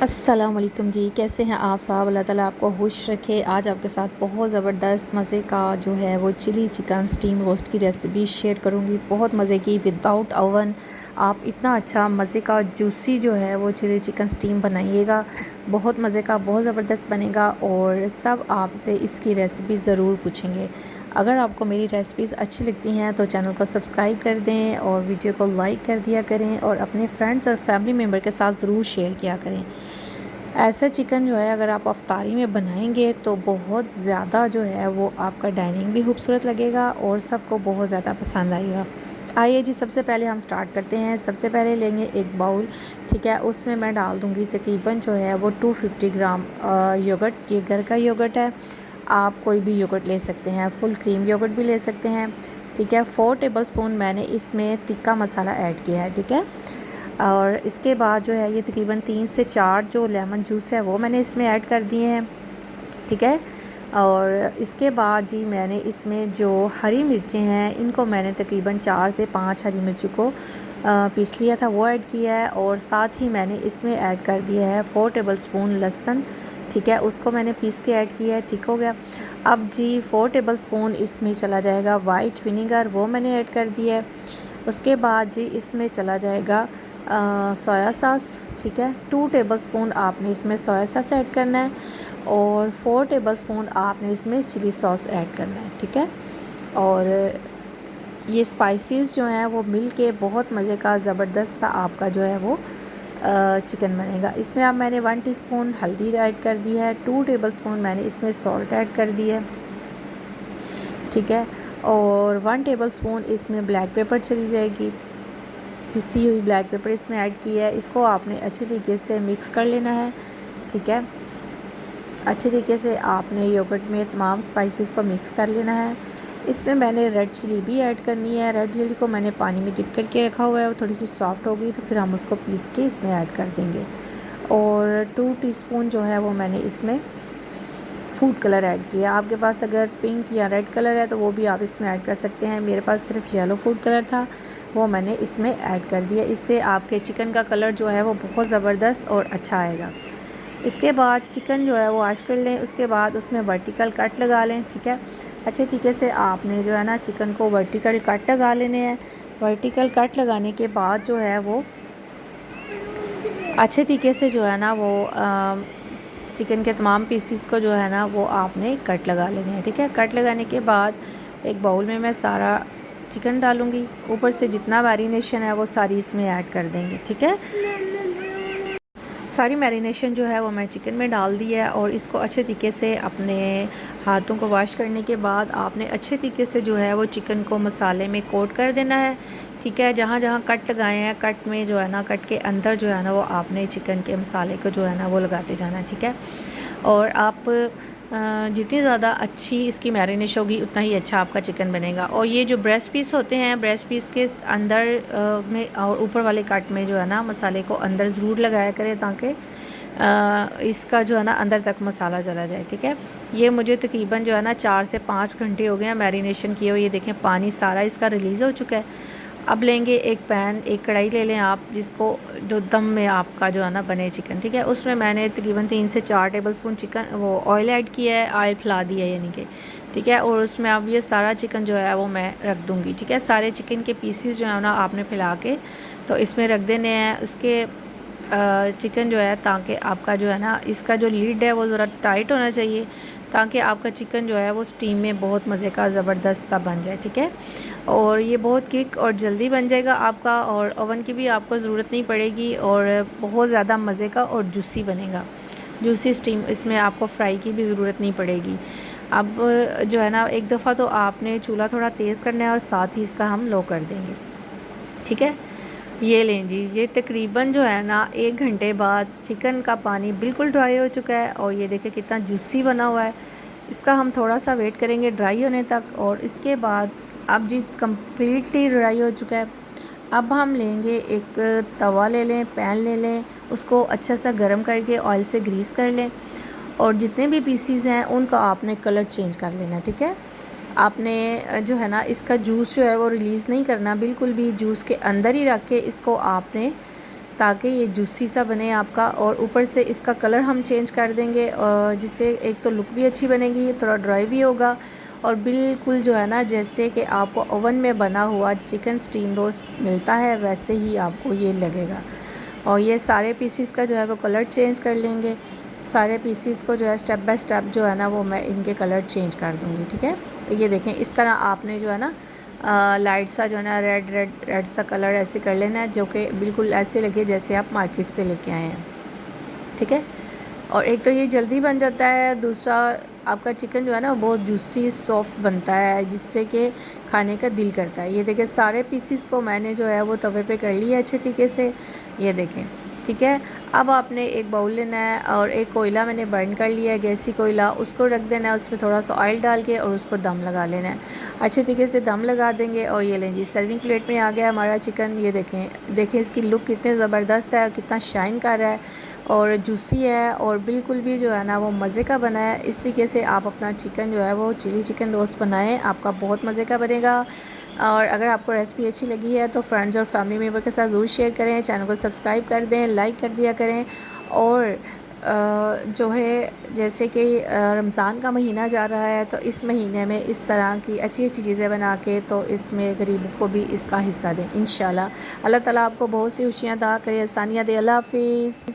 अस्सलाम वालेकुम जी, कैसे हैं आप साहब? अल्लाह ताला आपको खुश रखे। आज आपके साथ बहुत ज़बरदस्त मज़े का जो है वो चिली चिकन स्टीम रोस्ट की रेसिपी शेयर करूंगी। बहुत मज़े की, विदाउट ओवन आप इतना अच्छा मज़े का जूसी जो है वो चिली चिकन स्टीम बनाइएगा। बहुत मज़े का, बहुत ज़बरदस्त बनेगा और सब आपसे इसकी रेसिपी ज़रूर पूछेंगे। अगर आपको मेरी रेसिपीज़ अच्छी लगती हैं तो चैनल को सब्सक्राइब कर दें और वीडियो को लाइक कर दिया करें और अपने फ्रेंड्स और फैमिली मेम्बर के साथ ज़रूर शेयर किया करें। ऐसा चिकन जो है अगर आप अफ्तारी में बनाएंगे तो बहुत ज़्यादा जो है वो आपका डाइनिंग भी खूबसूरत लगेगा और सबको बहुत ज़्यादा पसंद आएगा। आइए जी, सबसे पहले हम स्टार्ट करते हैं। सबसे पहले लेंगे एक बाउल, ठीक है। उसमें मैं डाल दूँगी तकरीबन जो है वो 250 ग्राम योगर्ट। ये घर का योगर्ट है, आप कोई भी योगर्ट ले सकते हैं, फुल क्रीम योगर्ट भी ले सकते हैं, ठीक है। 4 टेबल स्पून मैंने इसमें तिक्का मसाला ऐड किया है, ठीक है। और इसके बाद जो है ये तकरीबन 3 से 4 जो लेमन जूस है वो मैंने इसमें ऐड कर दिए हैं, ठीक है। और इसके बाद जी मैंने इसमें जो हरी मिर्चें हैं इनको मैंने तकरीबन 4 से 5 हरी मिर्ची को पीस लिया था, वो ऐड किया है। और साथ ही मैंने इसमें ऐड कर दिया है 4 टेबल स्पून लहसुन, ठीक है, उसको मैंने पीस के ऐड किया है, ठीक हो गया। अब जी 4 टेबल स्पून इसमें चला जाएगा वाइट विनीगर, वो मैंने ऐड कर दिया है। उसके बाद जी इसमें चला जाएगा सोया सॉस, ठीक है। 2 टेबल स्पून आपने इसमें सोया सॉस ऐड करना है और 4 टेबल स्पून आपने इसमें चिली सॉस ऐड करना है, ठीक है। और ये स्पाइसेस जो हैं वो मिल के बहुत मज़े का ज़बरदस्त आपका जो है वो चिकन बनेगा। इसमें अब मैंने 1 टीस्पून हल्दी ऐड कर दी है, 2 टेबल स्पून मैंने इसमें सॉल्ट ऐड कर दी है, ठीक है। और 1 टेबल स्पून इसमें ब्लैक पेपर चली जाएगी, पिसी हुई ब्लैक पेपर इसमें ऐड की है। इसको आपने अच्छे तरीके से मिक्स कर लेना है, ठीक है। अच्छे तरीके से आपने योगर्ट में तमाम स्पाइसेस को मिक्स कर लेना है। इसमें मैंने रेड चिली भी ऐड करनी है। रेड चिली को मैंने पानी में डिप करके रखा हुआ है, वो थोड़ी सी सॉफ्ट होगी तो फिर हम उसको पीस के इसमें ऐड कर देंगे। और 2 टीस्पून जो है वो मैंने इसमें फूड कलर ऐड किया। आपके पास अगर पिंक या रेड कलर है तो वो भी आप इसमें ऐड कर सकते हैं। मेरे पास सिर्फ येलो फूड कलर था, वो मैंने इसमें ऐड कर दिया। इससे आपके चिकन का कलर जो है वो बहुत ज़बरदस्त और अच्छा आएगा। इसके बाद चिकन जो है वो वॉश कर लें, उसके बाद उसमें वर्टिकल कट लगा लें, ठीक है। अच्छे तरीके से आपने जो है ना चिकन को वर्टिकल कट लगा लेने हैं। वर्टिकल कट लगाने के बाद जो है वो अच्छे तरीके से जो है ना वो चिकन के तमाम पीसीस को जो है ना वो आपने कट लगा लेने हैं, ठीक है। कट लगाने के बाद एक बाउल में मैं सारा चिकन डालूँगी, ऊपर से जितना मैरिनेशन है वो सारी इसमें ऐड कर देंगे, ठीक है। सारी मैरिनेशन जो है वो मैं चिकन में डाल दी है और इसको अच्छे तरीके से अपने हाथों को वॉश करने के बाद आपने अच्छे तरीके से जो है वो चिकन को मसाले में कोट कर देना है, ठीक है। जहाँ जहाँ कट लगाए हैं, कट में जो है ना, कट के अंदर जो है ना वो आपने चिकन के मसाले को जो है ना वो लगाते जाना है, ठीक है। और आप जितनी ज़्यादा अच्छी इसकी मैरिनेशन होगी उतना ही अच्छा आपका चिकन बनेगा। और ये जो ब्रेस्ट पीस होते हैं, ब्रेस्ट पीस के अंदर में और ऊपर वाले काट में जो है ना मसाले को अंदर ज़रूर लगाया करें ताकि इसका जो है ना अंदर तक मसाला चला जाए, ठीक है। ये मुझे तकरीबन जो है ना 4 से 5 घंटे हो गए हैं मैरिनेशन किए हुए। ये देखें पानी सारा इसका रिलीज़ हो चुका है। अब लेंगे एक पैन, एक कढ़ाई ले लें आप, जिसको जो दम में आपका जो है ना बने चिकन, ठीक है। उसमें मैंने तकरीबन 3 से 4 टेबल स्पून चिकन वो ऑयल ऐड किया है, ऑयल फैला दिया है यानी कि, ठीक है। और उसमें अब ये सारा चिकन जो है वो मैं रख दूँगी, ठीक है। सारे चिकन के पीसीस जो है ना आपने फैला के तो इसमें रख देने हैं। उसके चिकन जो है ताकि आपका जो है ना इसका जो लीड है वो ज़रा टाइट होना चाहिए ताकि आपका चिकन जो है वो स्टीम में बहुत मज़े का ज़बरदस्त सा बन जाए, ठीक है। और ये बहुत क्विक और जल्दी बन जाएगा आपका, और ओवन की भी आपको ज़रूरत नहीं पड़ेगी और बहुत ज़्यादा मज़े का और जूसी बनेगा। जूसी स्टीम इसमें आपको फ्राई की भी ज़रूरत नहीं पड़ेगी। अब जो है ना एक दफ़ा तो आपने चूल्हा थोड़ा तेज़ करना है और साथ ही इसका हम लो कर देंगे, ठीक है। ये लें जी, ये तकरीबन जो है ना 1 घंटे बाद चिकन का पानी बिल्कुल ड्राई हो चुका है और ये देखें कितना जूसी बना हुआ है। इसका हम थोड़ा सा वेट करेंगे ड्राई होने तक और इसके बाद अब जी कम्प्लीटली ड्राई हो चुका है। अब हम लेंगे एक तवा ले लें, पैन ले लें, उसको अच्छा सा गर्म करके ऑयल से ग्रीस कर लें और जितने भी पीसीज हैं उनका आपने कलर चेंज कर लेना, ठीक है। आपने जो है ना इसका जूस जो है वो रिलीज़ नहीं करना बिल्कुल भी, जूस के अंदर ही रख के इसको आपने ताकि ये जूसी सा बने आपका। और ऊपर से इसका कलर हम चेंज कर देंगे, जिससे एक तो लुक भी अच्छी बनेगी, थोड़ा ड्राई भी होगा और बिल्कुल जो है ना जैसे कि आपको ओवन में बना हुआ चिकन स्टीम रोस्ट मिलता है वैसे ही आपको ये लगेगा। और ये सारे पीसीस का जो है वो कलर चेंज कर लेंगे। सारे पीसीस को जो है स्टेप बाय स्टेप जो है ना वो मैं इनके कलर चेंज कर दूँगी, ठीक है। ये देखें इस तरह आपने जो है ना लाइट सा जो है ना रेड सा कलर ऐसे कर लेना है, जो कि बिल्कुल ऐसे लगे जैसे आप मार्केट से लेके आए हैं, ठीक है। और एक तो ये जल्दी बन जाता है, दूसरा आपका चिकन जो है ना बहुत जूसी सॉफ्ट बनता है, जिससे कि खाने का दिल करता है। ये देखें सारे पीसीस को मैंने जो है वो तवे पे कर लिया अच्छे तरीके से, ये देखें, ठीक है। अब आपने एक बाउल लेना है और एक कोयला मैंने बर्न कर लिया है, गैसी कोयला, उसको रख देना है, उसमें थोड़ा सा ऑयल डाल के और उसको दम लगा लेना है। अच्छे तरीके से दम लगा देंगे और ये लें जी सर्विंग प्लेट में आ गया हमारा चिकन। ये देखें इसकी लुक कितनी ज़बरदस्त है, कितना शाइन कर रहा है और जूसी है और बिल्कुल भी जो है ना वो मज़े का बना है। इस तरीके से आप अपना चिकन जो है वो चिली चिकन रोस्ट बनाएं, आपका बहुत मज़े का बनेगा। और अगर आपको रेसिपी अच्छी लगी है तो फ्रेंड्स और फैमिली मेम्बर के साथ ज़रूर शेयर करें, चैनल को सब्सक्राइब कर दें, लाइक कर दिया करें। और जो है जैसे कि रमज़ान का महीना जा रहा है तो इस महीने में इस तरह की अच्छी अच्छी चीज़ें बना के तो इसमें गरीबों को भी इसका हिस्सा दें इंशाल्लाह। अल्लाह ताला आपको बहुत सी खुशियाँ अता करे, आसानियाँ दे। अल्लाह हाफ़िज़।